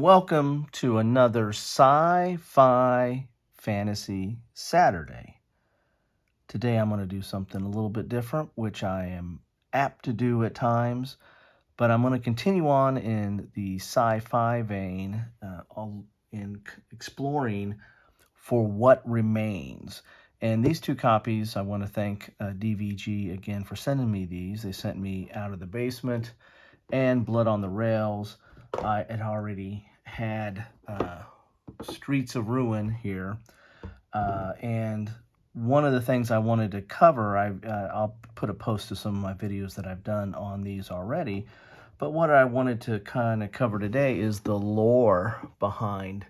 welcome to another Sci-Fi Fantasy Saturday. Today I'm going to do something a little bit different, which I am apt to do at times, but I'm going to continue on in the sci-fi vein in exploring For What Remains. And these two copies, I want to thank DVG again for sending me these. They sent me Out of the Basement and Blood on the Rails. I had already had Streets of Ruin here, and one of the things I wanted to cover, I'll put a post to some of my videos that I've done on these already, but what I wanted to kind of cover today is the lore behind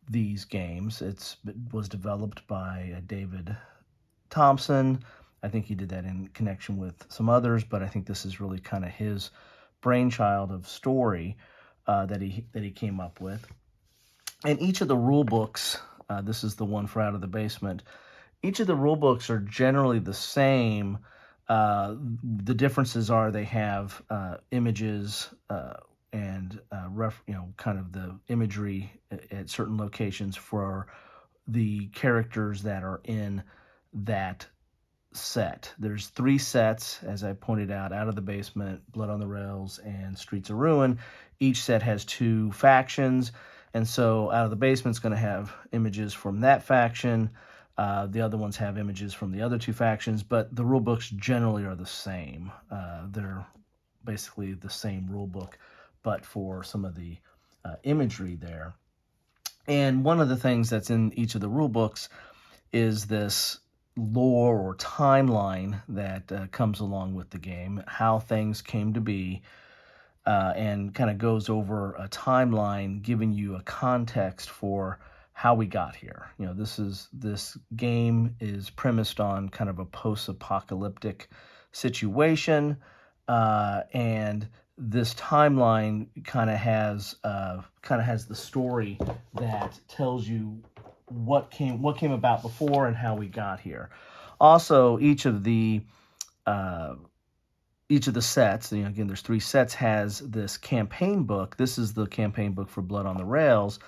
these games. It was developed by David Thompson. I think he did that in connection with some others, but I think this is really kind of his brainchild of story that he came up with. And each of the rule books, this is the one for Out of the Basement, each of the rule books are generally the same. The differences are they have images and kind of the imagery at certain locations for the characters that are in that set. There's 3 sets, as I pointed out: Out of the Basement, Blood on the Rails, and Streets of Ruin. Each set has 2 factions, and so Out of the Basement's going to have images from that faction. The other ones have images from the other 2 factions, but the rule books generally are the same. They're basically the same rule book, but for some of the imagery there. And one of the things that's in each of the rule books is this lore or timeline that comes along with the game, how things came to be, and kind of goes over a timeline, giving you a context for how we got here. You know, this game is premised on kind of a post-apocalyptic situation, and this timeline kind of has the story that tells you what came about before and how we got here. Also, each of the sets, again, there's 3 sets, has this campaign book. This is the campaign book for Blood on the Rails,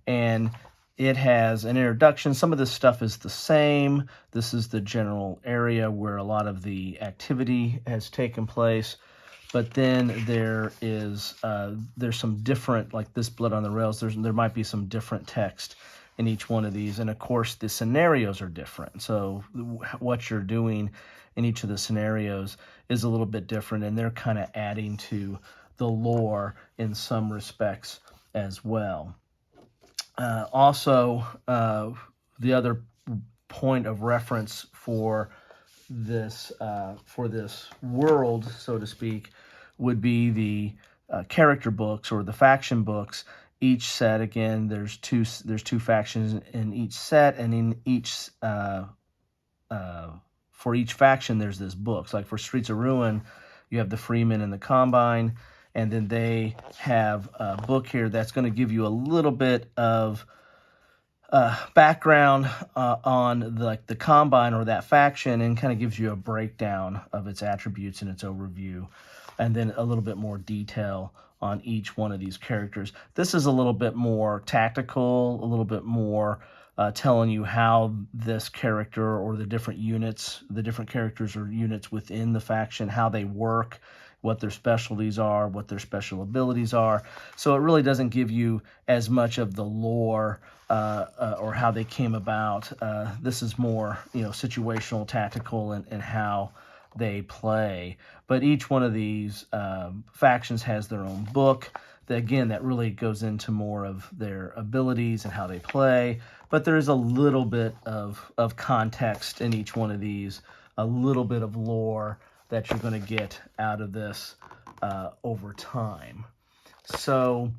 and it has an introduction. Some of this stuff is the same. This is the general area where a lot of the activity has taken place. But then there's some different, like this Blood on the Rails, there might be some different text in each one of these. And of course, the scenarios are different. So what you're doing in each of the scenarios is a little bit different, and they're kind of adding to the lore in some respects as well. Also, the other point of reference for this world, so to speak, would be the character books or the faction books. Each set, again, there's two factions in each set, and in each for each faction there's this book. So like for Streets of Ruin, you have the Freemen and the Combine, and then they have a book here that's going to give you a little bit of background on the Combine or that faction, and kind of gives you a breakdown of its attributes and its overview, and then a little bit more detail on each one of these characters. This is a little bit more tactical, a little bit more telling you how this character or the different characters or units within the faction, how they work, what their specialties are, what their special abilities are. So it really doesn't give you as much of the lore or how they came about. This is more, situational, tactical, and how they play. But each one of these factions has their own book that really goes into more of their abilities and how they play. But there is a little bit of context in each one of these, a little bit of lore that you're going to get out of this over time. So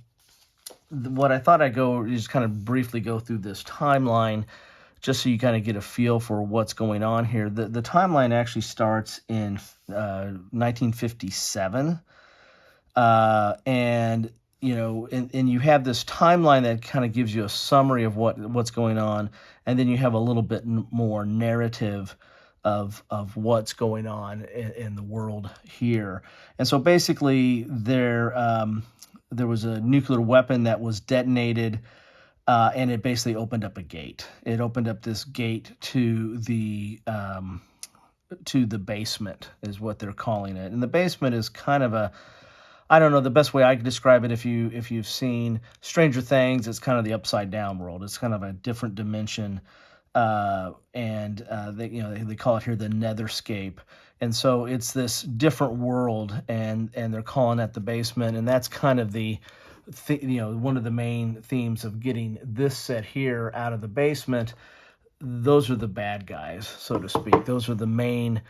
what I thought I'd go is kind of briefly go through this timeline, just so you kind of get a feel for what's going on here. The timeline actually starts in 1957, and you have this timeline that kind of gives you a summary of what's going on, and then you have a little bit more narrative of what's going on in the world here. And so basically, there was a nuclear weapon that was detonated, and it basically opened up a gate. It opened up this gate to the basement, is what they're calling it. And the basement is kind of a, I don't know, the best way I could describe it, if you've seen Stranger Things, it's kind of the upside down world. It's kind of a different dimension, and they call it here the Netherscape. And so it's this different world, and they're calling it the basement, and that's kind of one of the main themes of getting this set here out of the basement. Those are the bad guys, so to speak. Those are the main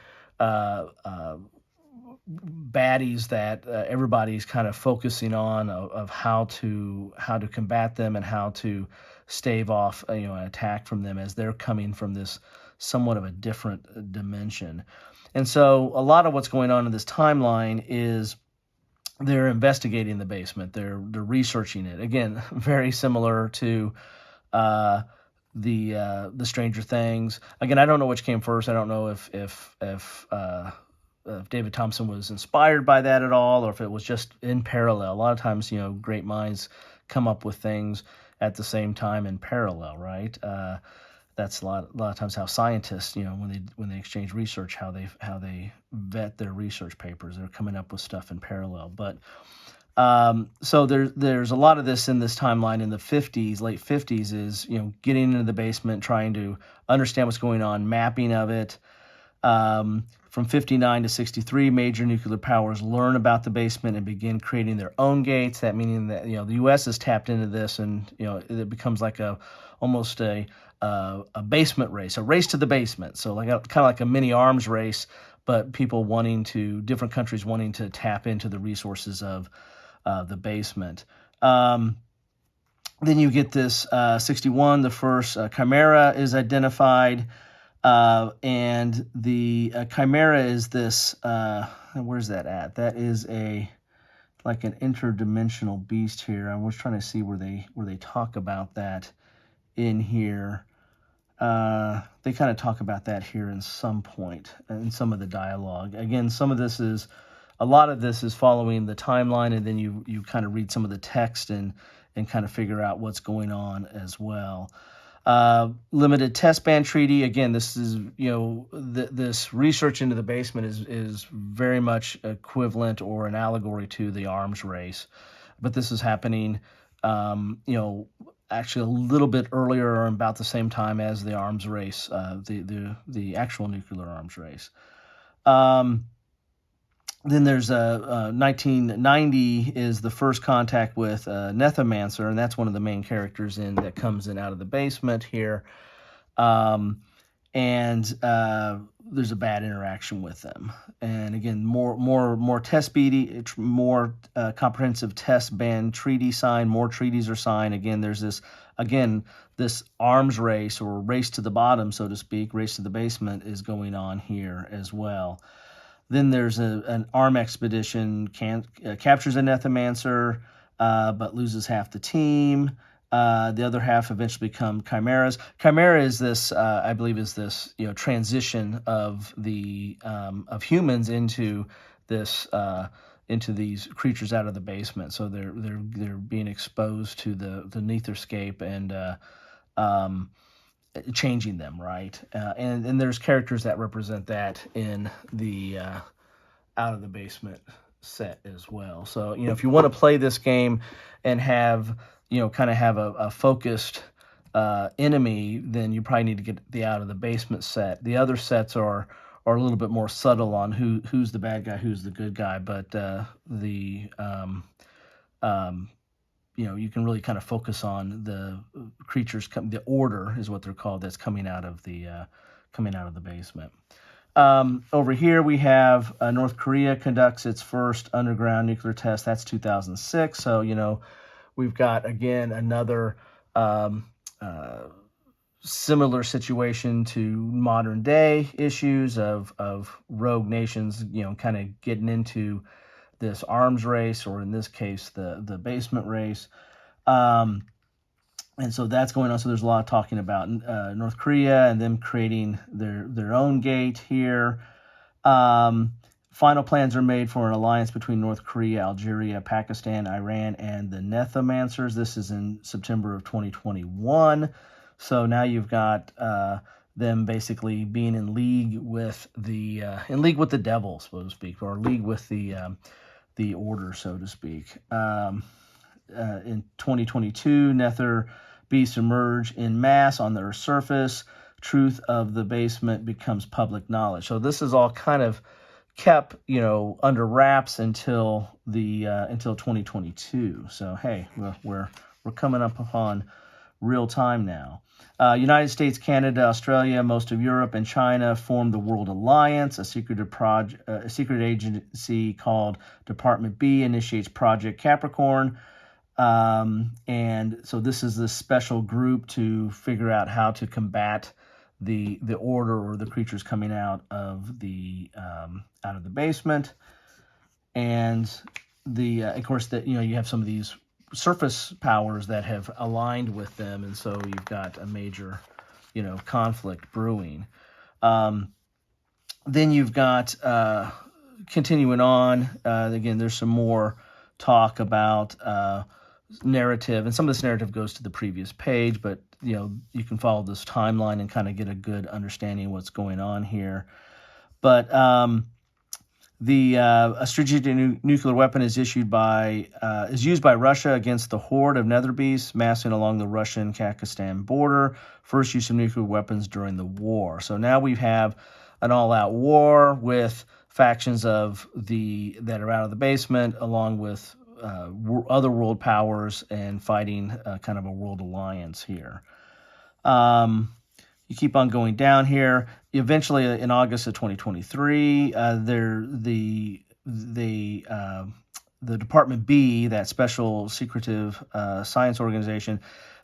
baddies that everybody's kind of focusing on, of how to combat them and how to stave off an attack from them, as they're coming from this somewhat of a different dimension. And so a lot of what's going on in this timeline is they're investigating the basement. They're researching it. Again, very similar to the Stranger Things. Again, I don't know which came first. I don't know if David Thompson was inspired by that at all, or if it was just in parallel. A lot of times, great minds come up with things at the same time in parallel, right? That's a lot of times how scientists, when they exchange research, how they vet their research papers. They're coming up with stuff in parallel. But so there's a lot of this in this timeline in the 50s, late 50s, is getting into the basement, trying to understand what's going on, mapping of it. From 59 to 63, major nuclear powers learn about the basement and begin creating their own gates. That meaning that the U.S. has tapped into this, and it becomes like almost a basement race, a race to the basement. So kind of like a mini arms race, but different countries wanting to tap into the resources of the basement. Then you get this 61, the first chimera is identified. And the chimera is this, where's that at? That is like an interdimensional beast here. I was trying to see where they talk about that in here. They kind of talk about that here in some point, in some of the dialogue. Again, a lot of this is following the timeline, and then you kind of read some of the text and kind of figure out what's going on as well. Limited test ban treaty. Again, this is this research into the basement is very much equivalent or an allegory to the arms race, but this is happening actually a little bit earlier, or about the same time as the arms race, the actual nuclear arms race. Then there's 1990 is the first contact with Nethomancer, and that's one of the main characters that comes in out of the basement here. And there's a bad interaction with them. And again, more comprehensive test ban treaty signed. More treaties are signed. Again, there's this arms race, or race to the bottom, so to speak, race to the basement, is going on here as well. Then there's an arm expedition, captures a Nethomancer, but loses half the team. The other half eventually become chimeras. Chimera is this, I believe, transition of the of humans into this into these creatures out of the basement. So they're being exposed to the Netherscape and changing them, right? And there's characters that represent that in the Out of the Basement set as well. So if you want to play this game and have kind of have a focused enemy, then you probably need to get the Out of the Basement set. The other sets are a little bit more subtle on who's the bad guy, who's the good guy, but you can really kind of focus on the creatures. The order is what they're called. That's coming out of the basement. Over here we have North Korea conducts its first underground nuclear test. That's 2006. So we've got again another similar situation to modern day issues of rogue nations, kind of getting into this arms race, or in this case, the basement race. And so that's going on. So there's a lot of talking about North Korea and them creating their own gate here. Final plans are made for an alliance between North Korea, Algeria, Pakistan, Iran, and the Nethomancers. This is in September of 2021. So now you've got them basically being in league with the devil, so to speak, or league with the order, so to speak. In 2022, Nether beasts emerge in mass on the Earth's surface. Truth of the basement becomes public knowledge. So this is all kind of kept, under wraps until 2022. So hey, we're coming up upon real time now. United States, Canada, Australia, most of Europe, and China formed the World Alliance. A secret agency called Department B initiates Project Capricorn. And so this is this special group to figure out how to combat the order or the creatures coming out of the basement. And of course, you have some of these surface powers that have aligned with them, and so you've got a major conflict brewing. Then you've got continuing on, again, there's some more talk about narrative, and some of this narrative goes to the previous page, but you can follow this timeline and kind of get a good understanding of what's going on here. But a strategic nuclear weapon is used by Russia against the horde of nether beasts massing along the Russian-Kazakhstan border. First use of nuclear weapons during the war. So now we have an all-out war with factions that are out of the basement, along with other world powers, and fighting kind of a world alliance here. You keep on going down here. Eventually, in August of 2023, the Department B, that special secretive science organization,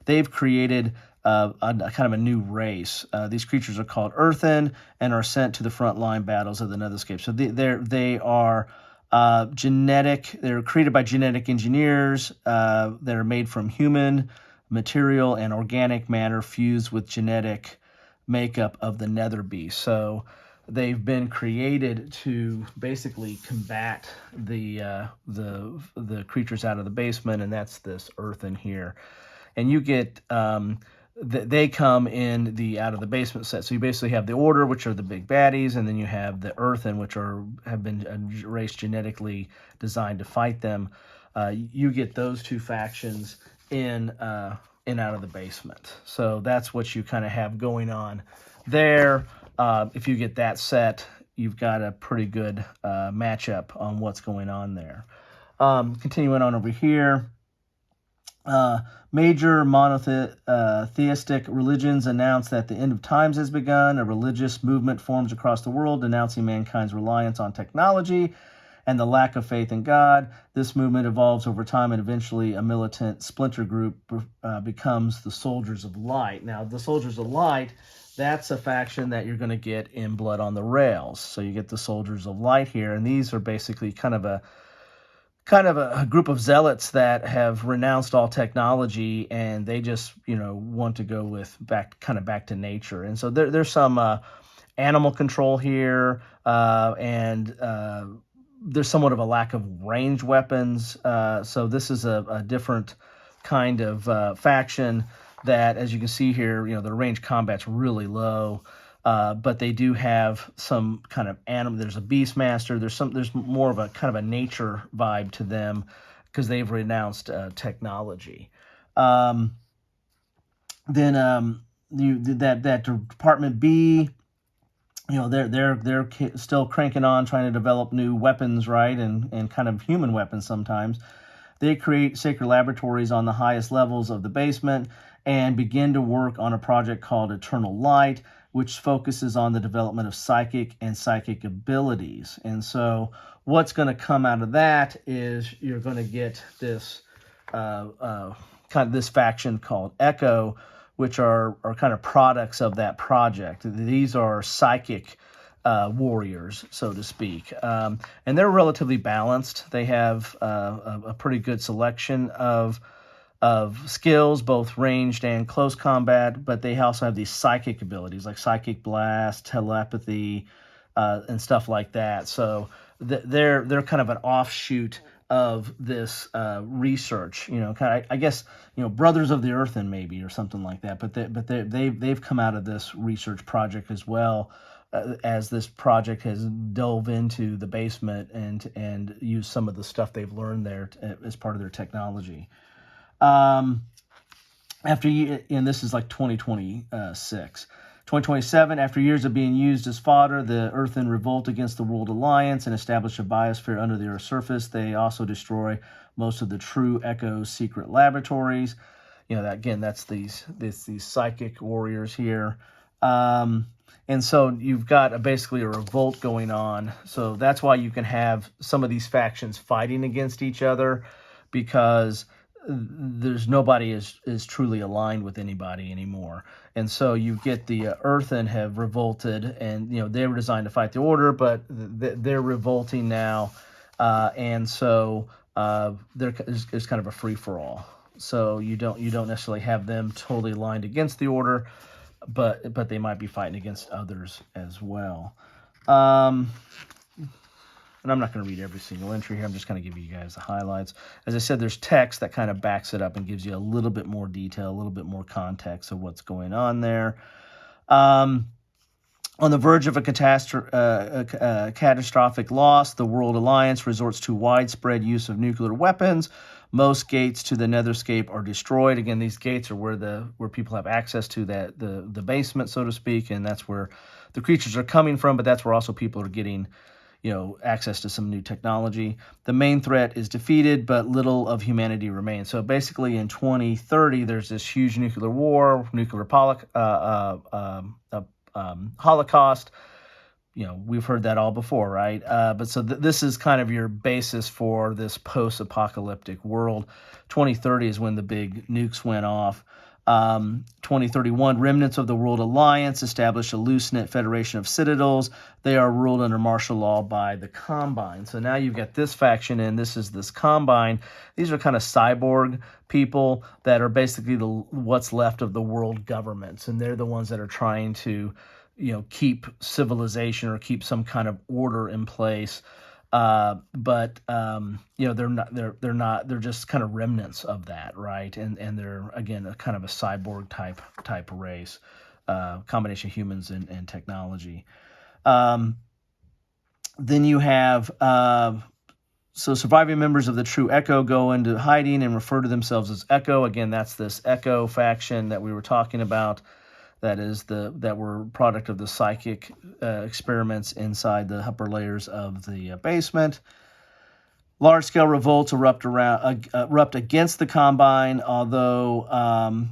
they've created a kind of a new race. These creatures are called Earthen and are sent to the frontline battles of the Netherscape. So they are genetic. They're created by genetic engineers that are made from human material and organic matter fused with genetic makeup of the nether beast. So they've been created to basically combat the creatures out of the basement, and that's this Earthen here. And you get they come in the out of the basement set. So you basically have the Order, which are the big baddies, and then you have the Earthen, which have been a race genetically designed to fight them. You get those two factions in out of the basement. So that's what you kind of have going on there. If you get that set, you've got a pretty good matchup on what's going on there. Continuing on over here, major monotheistic religions announce that the end of times has begun. A religious movement forms across the world denouncing mankind's reliance on technology and the lack of faith in God. This movement evolves over time, and eventually a militant splinter group becomes the Soldiers of Light. Now, the Soldiers of Light, that's a faction that you're going to get in Blood on the Rails. So you get the Soldiers of Light here, and these are basically kind of a group of zealots that have renounced all technology, and they just want to go back to nature. And so there's some animal control here, and there's somewhat of a lack of ranged weapons. So this is a different kind of faction that, as you can see here, the range combat's really low. But they do have some kind of animal. There's a Beastmaster. There's more of a kind of a nature vibe to them because they've renounced technology. Then that Department B, they're still cranking on, trying to develop new weapons, right, and kind of human weapons sometimes. They create sacred laboratories on the highest levels of the basement and begin to work on a project called Eternal Light, which focuses on the development of psychic abilities. And so what's going to come out of that is you're going to get this kind of this faction called Echo, which are kind of products of that project. These are psychic warriors, so to speak. And they're relatively balanced. They have a pretty good selection of skills, both ranged and close combat, but they also have these psychic abilities like psychic blast, telepathy, and stuff like that. So they're kind of an offshoot of this research, kind of, I guess, Brothers of the Earthen maybe, or something like that. But they've come out of this research project as well, as this project has dove into the basement and used some of the stuff they've learned there as part of their technology. And this is like 2026. 2027, after years of being used as fodder, the Earthen revolt against the World Alliance and establish a biosphere under the Earth's surface. They also destroy most of the True Echo's secret laboratories. That's these psychic warriors here. And so you've got basically a revolt going on. So that's why you can have some of these factions fighting against each other, because there's nobody is truly aligned with anybody anymore. And so you get the Earthen have revolted, and they were designed to fight the Order, but they're revolting now, and so there's kind of a free for all. So you don't necessarily have them totally aligned against the Order, but they might be fighting against others as well. And I'm not going to read every single entry here. I'm just going to give you guys the highlights. As I said, there's text that kind of backs it up and gives you a little bit more detail, a little bit more context of what's going on there. On the verge of a catastrophic loss, the World Alliance resorts to widespread use of nuclear weapons. Most gates to the Netherscape are destroyed. Again, these gates are where people have access to the basement, so to speak, and that's where the creatures are coming from, but that's where also people are getting access to some new technology. The main threat is defeated, but little of humanity remains. So basically in 2030, there's this huge nuclear war, nuclear holocaust. We've heard that all before, right? But so this is kind of your basis for this post-apocalyptic world. 2030 is when the big nukes went off. 2031, remnants of the World Alliance establish a loose-knit federation of citadels. They are ruled under martial law by the Combine. So now you've got this faction, and this is this Combine. These are kind of cyborg people that are basically what's left of the world governments, and they're the ones that are trying to, keep civilization or keep some kind of order in place. But they're not, they're just kind of remnants of that, right? And they're, again, a kind of a cyborg type race, combination of humans and technology. Then you have, so surviving members of the True Echo go into hiding and refer to themselves as Echo. Again, that's this Echo faction that we were talking about. That were product of the psychic experiments inside the upper layers of the basement. Large-scale revolts erupt against the Combine, although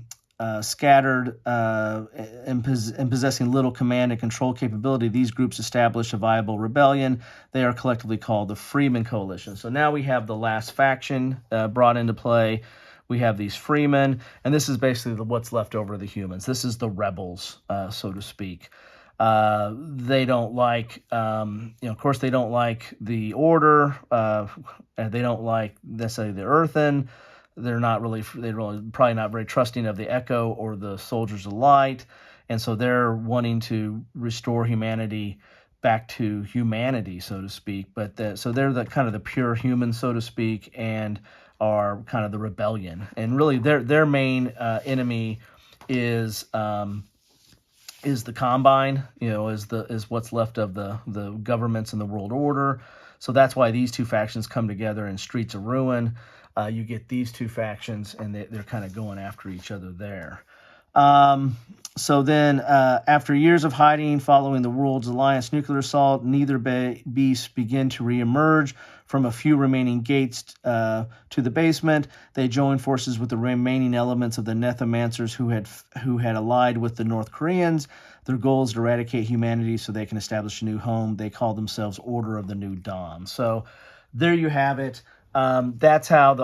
scattered and possessing little command and control capability. These groups establish a viable rebellion. They are collectively called the Freeman Coalition. So now we have the last faction brought into play. We have these freemen, and this is basically what's left over of the humans. This is the rebels, so to speak. They don't like, of course, they don't like the Order. They don't like necessarily the Earthen. They're probably not very trusting of the Echo or the Soldiers of Light, and so they're wanting to restore humanity back to humanity, so to speak. So they're the kind of the pure humans, so to speak, and are kind of the rebellion. And really their main enemy is the Combine, is what's left of the governments and the world order. So that's why these two factions come together in Streets of Ruin. You get these two factions, and they're kind of going after each other there. So then, after years of hiding following the World's Alliance nuclear assault, neither beasts begin to reemerge from a few remaining gates to the basement. They join forces with the remaining elements of the Nethomancers who had allied with the North Koreans. Their goal is to eradicate humanity so they can establish a new home. They call themselves Order of the New Dawn. So there you have it. That's how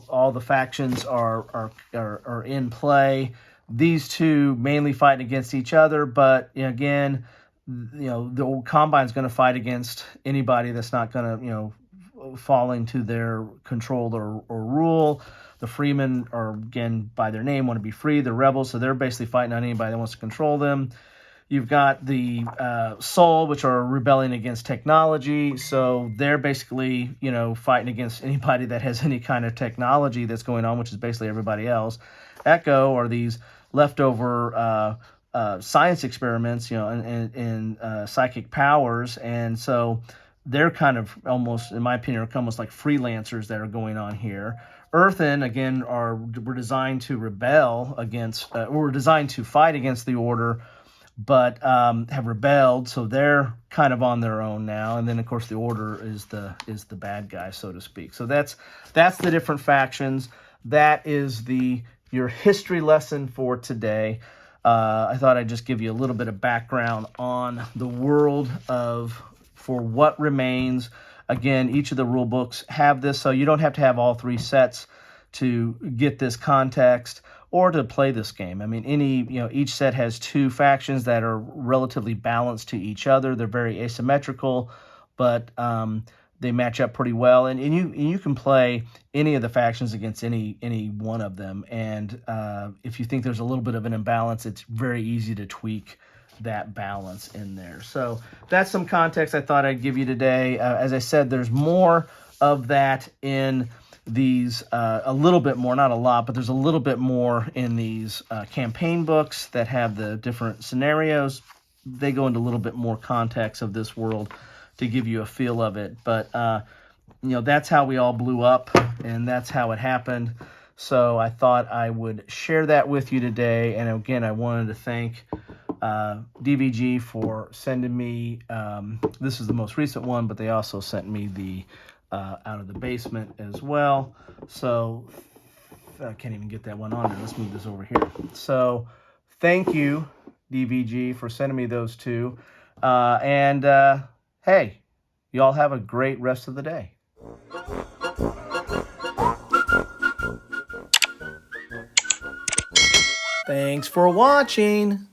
all the factions are in play. These two mainly fight against each other, but again, the Combine's going to fight against anybody that's not going to, fall into their control or rule. The Freemen are, again, by their name, want to be free. The rebels, so they're basically fighting on anybody that wants to control them. You've got the Soul, which are rebelling against technology. So they're basically, fighting against anybody that has any kind of technology that's going on, which is basically everybody else. Echo are these leftover science experiments, in psychic powers. And so they're kind of almost, in my opinion, are almost like freelancers that are going on here. Earthen, again, were designed to rebel against, or designed to fight against the Order, but have rebelled, so they're kind of on their own now. And then, of course, the Order is the bad guy, so to speak. So that's the different factions. That is your history lesson for today. I thought I'd just give you a little bit of background on the world for what remains. Again, each of the rule books have this, so you don't have to have all 3 sets to get this context or to play this game. I mean, each set has 2 factions that are relatively balanced to each other. They're very asymmetrical, but they match up pretty well. And you can play any of the factions against any one of them. And if you think there's a little bit of an imbalance, it's very easy to tweak that balance in there. So that's some context I thought I'd give you today. As I said, there's more of that in these, a little bit more, not a lot, but there's a little bit more in these campaign books that have the different scenarios. They go into a little bit more context of this world to give you a feel of it. But, that's how we all blew up, and that's how it happened. So I thought I would share that with you today. And again, I wanted to thank DVG for sending me, this is the most recent one, but they also sent me the Out of the Basement as well. So I can't even get that one on there. Let's move this over here. So thank you, DVG, for sending me those 2. Hey, y'all have a great rest of the day. Thanks for watching.